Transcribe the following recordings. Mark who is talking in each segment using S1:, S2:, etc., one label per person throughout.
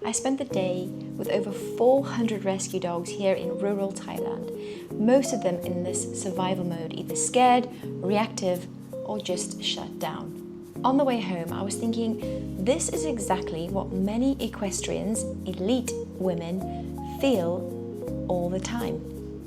S1: I spent the day with over 400 rescue dogs here in rural Thailand, most of them in this survival mode, either scared, reactive, or just shut down. On the way home, I was thinking, this is exactly what many equestrians, elite women, feel all the time.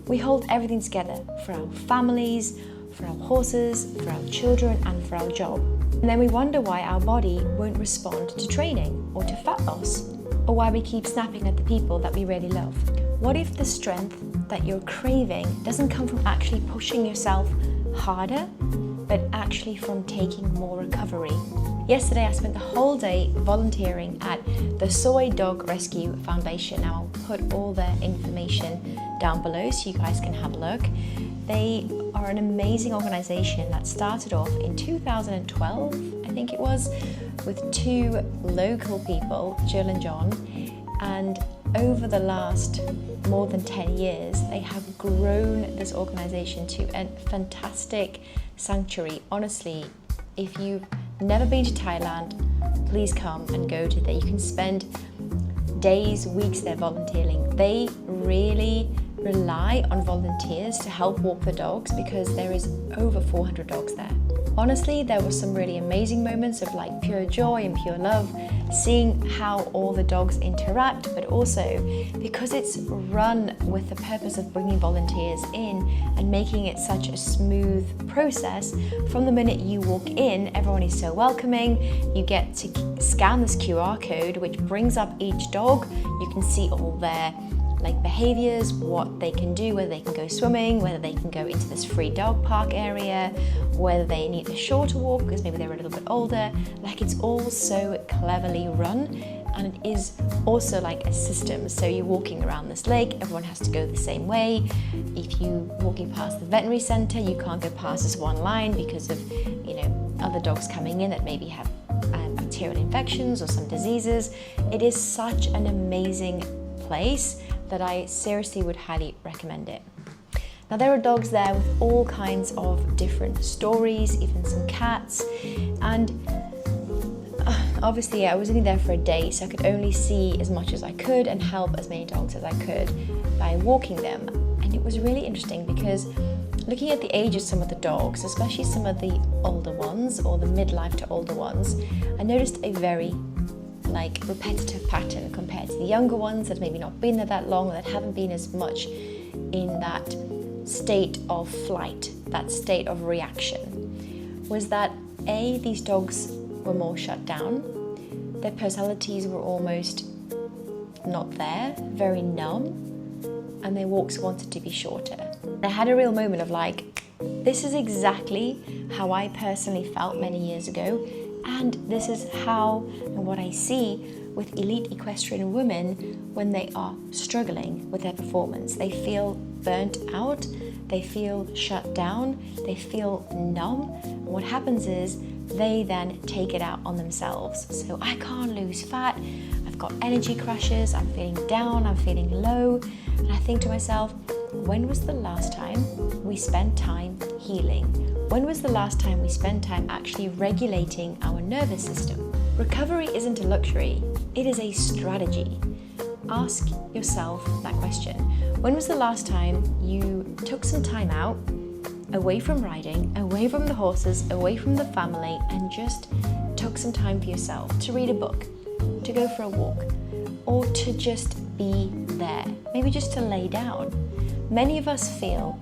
S1: We hold everything together for our families, for our horses, for our children, and for our job. And then we wonder why our body won't respond to training or to fat loss, or why we keep snapping at the people that we really love. What if the strength that you're craving doesn't come from actually pushing yourself harder, but actually from taking more recovery? Yesterday, I spent the whole day volunteering at the Soy Dog Rescue Foundation. Now, I'll put all their information down below so you guys can have a look. They are an amazing organization that started off in 2012, I think it was, with two local people, Jill and John, and over the last more than 10 years, they have grown this organization to a fantastic sanctuary. Honestly, if you've never been to Thailand, please come and go to there. You can spend days, weeks there volunteering. They really rely on volunteers to help walk the dogs because there is over 400 dogs there. Honestly, there were some really amazing moments of like pure joy and pure love, seeing how all the dogs interact, but also because it's run with the purpose of bringing volunteers in and making it such a smooth process. From the minute you walk in, everyone is so welcoming. You get to scan this QR code, which brings up each dog. You can see all their behaviors, what they can do, whether they can go swimming, whether they can go into this free dog park area, whether they need a shorter walk because maybe they're a little bit older. It's all so cleverly run, and it is also like a system. So you're walking around this lake, everyone has to go the same way. If you're walking past the veterinary center, you can't go past this one line because of other dogs coming in that maybe have bacterial infections or some diseases. It is such an amazing place that I seriously would highly recommend it. Now, there are dogs there with all kinds of different stories, even some cats, and obviously I was only there for a day, so I could only see as much as I could and help as many dogs as I could by walking them. And it was really interesting because looking at the age of some of the dogs, especially some of the older ones or the midlife to older ones, I noticed a very repetitive pattern compared to the younger ones that maybe not been there that long or that haven't been as much in that state of flight, that state of reaction, was that these dogs were more shut down, their personalities were almost not there, very numb, and their walks wanted to be shorter. I had a real moment of this is exactly how I personally felt many years ago. And this is how and what I see with elite equestrian women when they are struggling with their performance. They feel burnt out, they feel shut down, they feel numb. And what happens is they then take it out on themselves. So I can't lose fat, I've got energy crashes, I'm feeling down, I'm feeling low. And I think to myself, when was the last time we spent time healing? When was the last time we spent time actually regulating our nervous system? Recovery isn't a luxury, it is a strategy. Ask yourself that question. When was the last time you took some time out, away from riding, away from the horses, away from the family, and just took some time for yourself to read a book, to go for a walk, or to just be there, maybe just to lay down? Many of us feel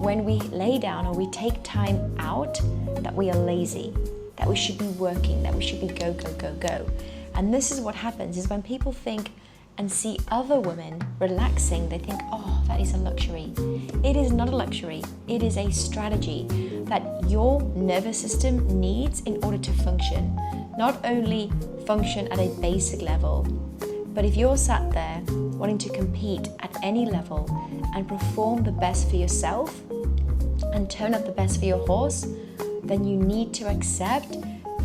S1: when we lay down or we take time out that we are lazy, that we should be working, that we should be go, go, go, go. And this is what happens is when people think and see other women relaxing, they think, oh, that is a luxury. It is not a luxury. It is a strategy that your nervous system needs in order to function. Not only function at a basic level, but if you're sat there wanting to compete at any level and perform the best for yourself and turn up the best for your horse, then you need to accept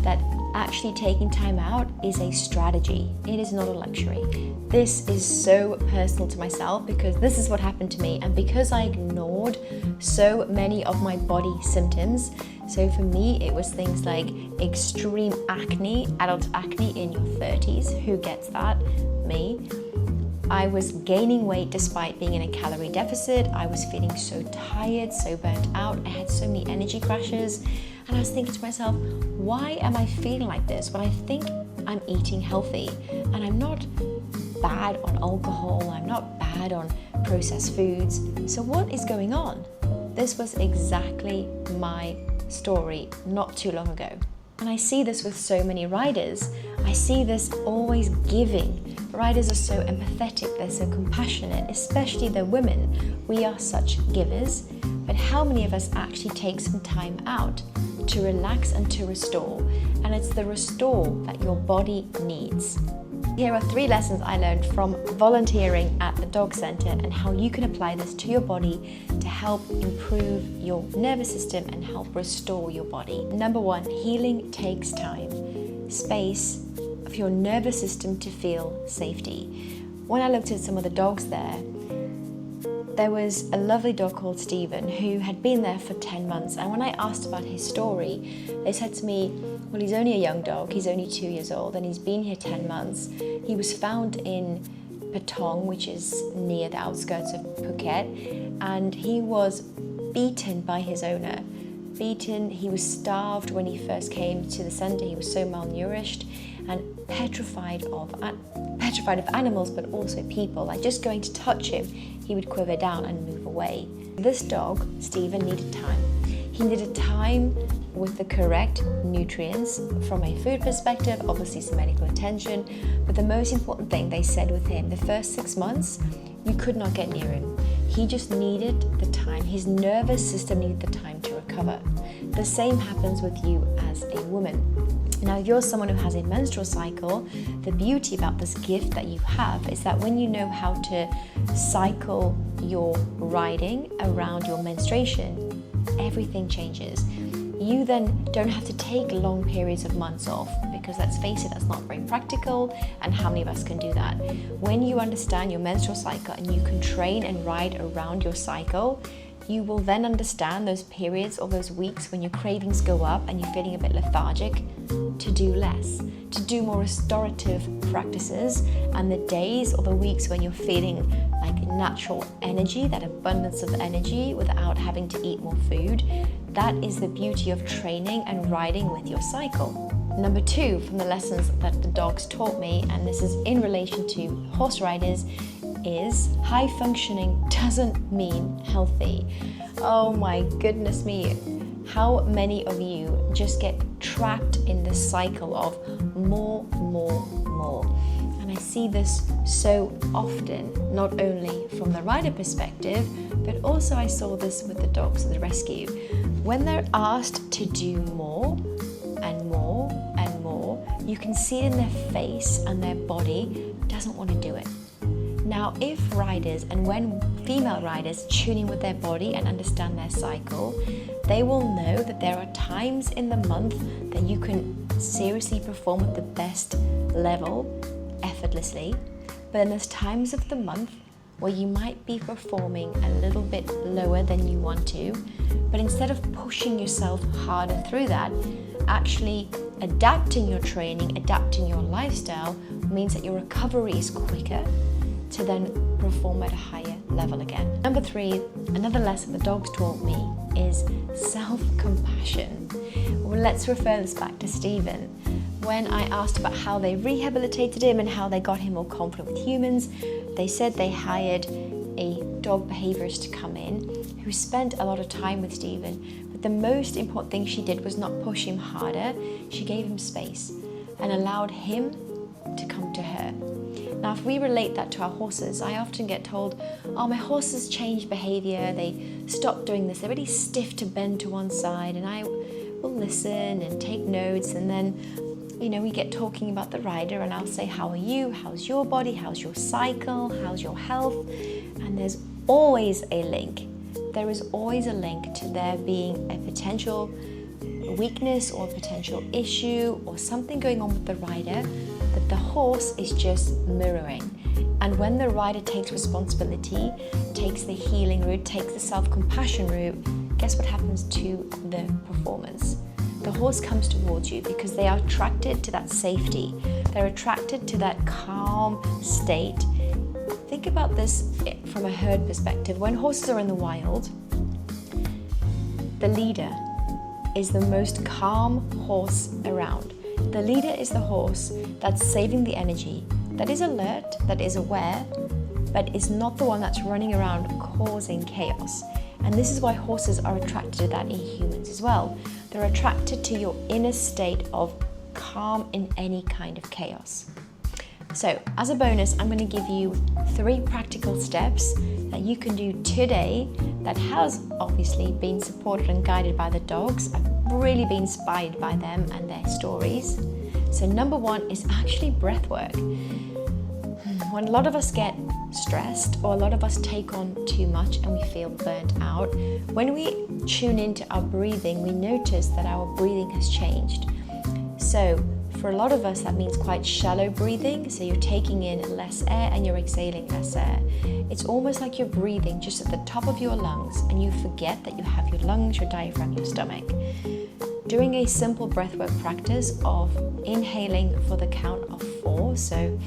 S1: that actually taking time out is a strategy. It is not a luxury. This is so personal to myself because this is what happened to me, and because I ignored so many of my body symptoms. So for me, it was things like extreme acne, adult acne in your 30s. Who gets that? me. I was gaining weight despite being in a calorie deficit. I was feeling so tired, so burnt out. I had so many energy crashes. And I was thinking to myself, why am I feeling like this when I think I'm eating healthy? And I'm not bad on alcohol, I'm not bad on processed foods. So what is going on? This was exactly my story not too long ago. And I see this with so many riders. I see this always giving. Riders are so empathetic, they're so compassionate, especially the women. We are such givers, but how many of us actually take some time out to relax and to restore? And it's the restore that your body needs. Here are 3 lessons I learned from volunteering at the dog center and how you can apply this to your body to help improve your nervous system and help restore your body. Number 1, healing takes time. Space for your nervous system to feel safety. When I looked at some of the dogs there was a lovely dog called Stephen who had been there for 10 months, and when I asked about his story, they said to me, well, he's only a young dog, he's only 2 years old and he's been here 10 months. He was found in Patong, which is near the outskirts of Phuket, and he was beaten by his owner. Beaten, he was starved when he first came to the center, he was so malnourished and petrified of animals, but also people. Like just going to touch him, he would quiver down and move away. This dog, Stephen, needed time. He needed time with the correct nutrients from a food perspective, obviously some medical attention, but the most important thing they said with him, the first 6 months, you could not get near him. He just needed the time. His nervous system needed the time to recover. The same happens with you as a woman. Now, if you're someone who has a menstrual cycle, the beauty about this gift that you have is that when you know how to cycle your riding around your menstruation, everything changes. You then don't have to take long periods of months off because, let's face it, that's not very practical, and how many of us can do that? When you understand your menstrual cycle and you can train and ride around your cycle, you will then understand those periods or those weeks when your cravings go up and you're feeling a bit lethargic, to do less, to do more restorative practices, and the days or the weeks when you're feeling like natural energy, that abundance of energy without having to eat more food. That is the beauty of training and riding with your cycle. Number 2, from the lessons that the dogs taught me, and this is in relation to horse riders, is high functioning doesn't mean healthy. Oh my goodness me. How many of you just get trapped in this cycle of more? And I see this so often, not only from the rider perspective, but also I saw this with the dogs at the rescue. When they're asked to do more and more and more, you can see it in their face and their body doesn't want to do it. Now, if riders, and when female riders tune in with their body and understand their cycle, they will know that there are times in the month that you can seriously perform at the best level effortlessly, but then there's times of the month where you might be performing a little bit lower than you want to, but instead of pushing yourself harder through that, actually adapting your training, adapting your lifestyle means that your recovery is quicker to then perform at a higher level again. Number 3, another lesson the dogs taught me is self-compassion. Well, let's refer this back to Stephen. When I asked about how they rehabilitated him and how they got him more confident with humans, they said they hired a dog behaviorist to come in who spent a lot of time with Stephen, but the most important thing she did was not push him harder. She gave him space and allowed him to come to her. Now, if we relate that to our horses, I often get told, oh, my horses changed behavior, they stopped doing this, they're really stiff to bend to one side, and I will listen and take notes, and then, we get talking about the rider, and I'll say, how are you, how's your body, how's your cycle, how's your health, and there's always a link. There is always a link to there being a potential weakness or a potential issue or something going on with the rider that the horse is just mirroring. And when the rider takes responsibility, takes the healing route, takes the self-compassion route, guess what happens to the performance? The horse comes towards you because they are attracted to that safety. They're attracted to that calm state. Think about this from a herd perspective. When horses are in the wild, the leader is the most calm horse around. The leader is the horse that's saving the energy, that is alert, that is aware, but is not the one that's running around causing chaos. And this is why horses are attracted to that in humans as well. They're attracted to your inner state of calm in any kind of chaos. So as a bonus, I'm going to give you 3 practical steps that you can do today that has obviously been supported and guided by the dogs. I've really been inspired by them and their stories. So number 1 is actually breath work. When a lot of us get stressed or a lot of us take on too much and we feel burnt out, when we tune into our breathing, we notice that our breathing has changed. So for a lot of us, that means quite shallow breathing. So you're taking in less air and you're exhaling less air. It's almost like you're breathing just at the top of your lungs and you forget that you have your lungs, your diaphragm, your stomach. Doing a simple breathwork practice of inhaling for the count of 4. So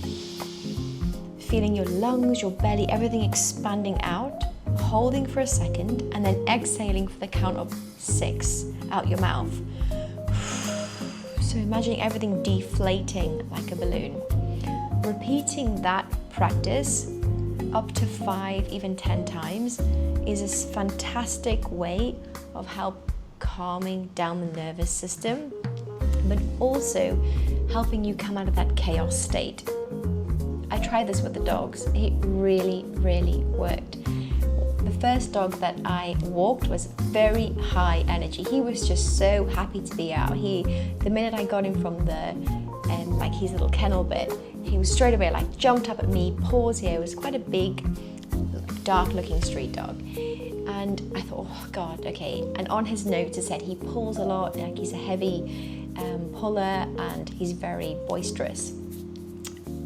S1: feeling your lungs, your belly, everything expanding out, holding for a second, and then exhaling for the count of 6 out your mouth. So imagining everything deflating like a balloon. Repeating that practice up to 5, even 10 times is a fantastic way of calming down the nervous system, but also helping you come out of that chaos state. I tried this with the dogs. It really, really worked. The first dog that I walked was very high energy. He was just so happy to be out. The minute I got him from his little kennel bit, he was straight away jumped up at me, paws here. It was quite a big, dark looking street dog. And I thought, oh God, okay. And on his notes it said he pulls a lot, he's a heavy puller and he's very boisterous.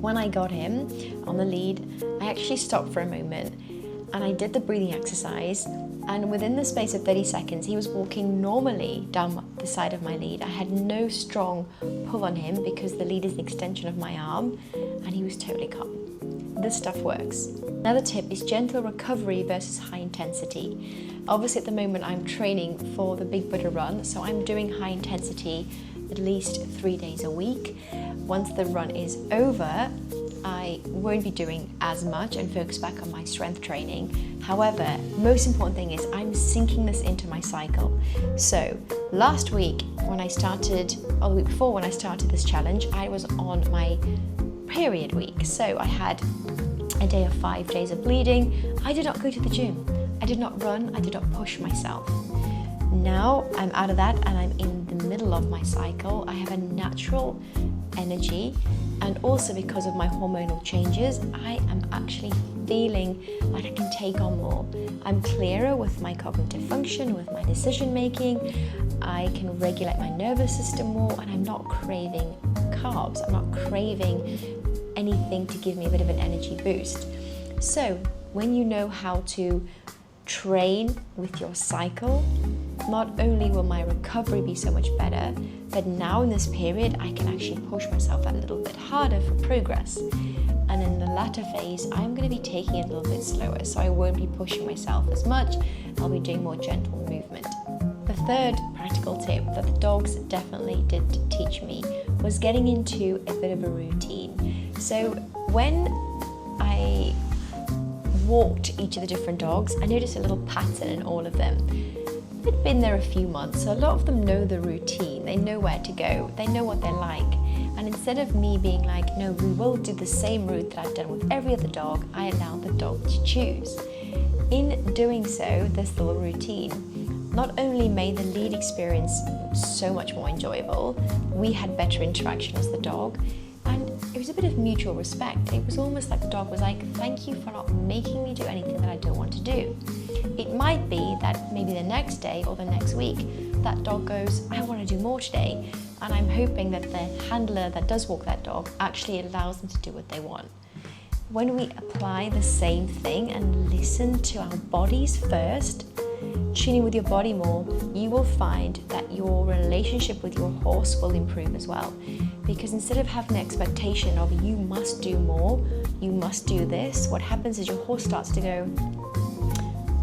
S1: When I got him on the lead, I actually stopped for a moment and I did the breathing exercise, and within the space of 30 seconds he was walking normally down the side of my lead. I had no strong pull on him because the lead is an extension of my arm, and he was totally calm. This stuff works. Another tip is gentle recovery versus high intensity. Obviously at the moment I'm training for the Big Buddha Run, so I'm doing high intensity at least 3 days a week. Once the run is over, I won't be doing as much and focus back on my strength training. However, most important thing is I'm syncing this into my cycle. So last week when I started, or the week before when I started this challenge, I was on my period week. So I had a day of 5 days of bleeding. I did not go to the gym. I did not run. I did not push myself. Now I'm out of that and I'm in the middle of my cycle. I have a natural energy, and also because of my hormonal changes, I am actually feeling like I can take on more. I'm clearer with my cognitive function, with my decision making. I can regulate my nervous system more, and I'm not craving carbs. I'm not craving anything to give me a bit of an energy boost. So when you know how to train with your cycle, not only will my recovery be so much better, but now in this period I can actually push myself a little bit harder for progress. And in the latter phase, I'm going to be taking it a little bit slower, so I won't be pushing myself as much. I'll be doing more gentle movement. The third practical tip that the dogs definitely did teach me was getting into a bit of a routine. So when I walked each of the different dogs, I noticed a little pattern in all of them. They'd been there a few months, so a lot of them know the routine. They know where to go. They know what they're like. And instead of me being like, no, we will do the same route that I've done with every other dog, I allow the dog to choose. In doing so, this little routine not only made the lead experience so much more enjoyable, we had better interaction as the dog, and it was a bit of mutual respect. It was almost like the dog was like, thank you for not making me do anything that I don't want to do. It might be that maybe the next day or the next week, that dog goes, I want to do more today. And I'm hoping that the handler that does walk that dog actually allows them to do what they want. When we apply the same thing and listen to our bodies first, tuning with your body more, you will find that your relationship with your horse will improve as well. Because instead of having the expectation of you must do more, you must do this, what happens is your horse starts to go,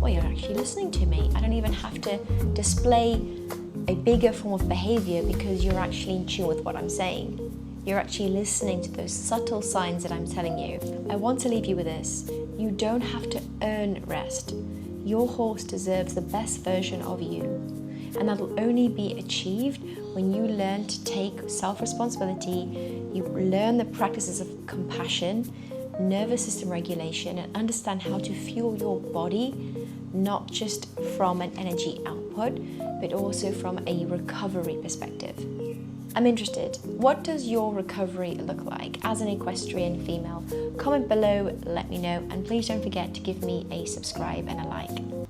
S1: well, you're actually listening to me. I don't even have to display a bigger form of behavior because you're actually in tune with what I'm saying. You're actually listening to those subtle signs that I'm telling you. I want to leave you with this. You don't have to earn rest. Your horse deserves the best version of you. And that'll only be achieved when you learn to take self-responsibility, you learn the practices of compassion, nervous system regulation, and understand how to fuel your body, not just from an energy output, but also from a recovery perspective. I'm interested. What does your recovery look like as an equestrian female? Comment below, let me know, and please don't forget to give me a subscribe and a like.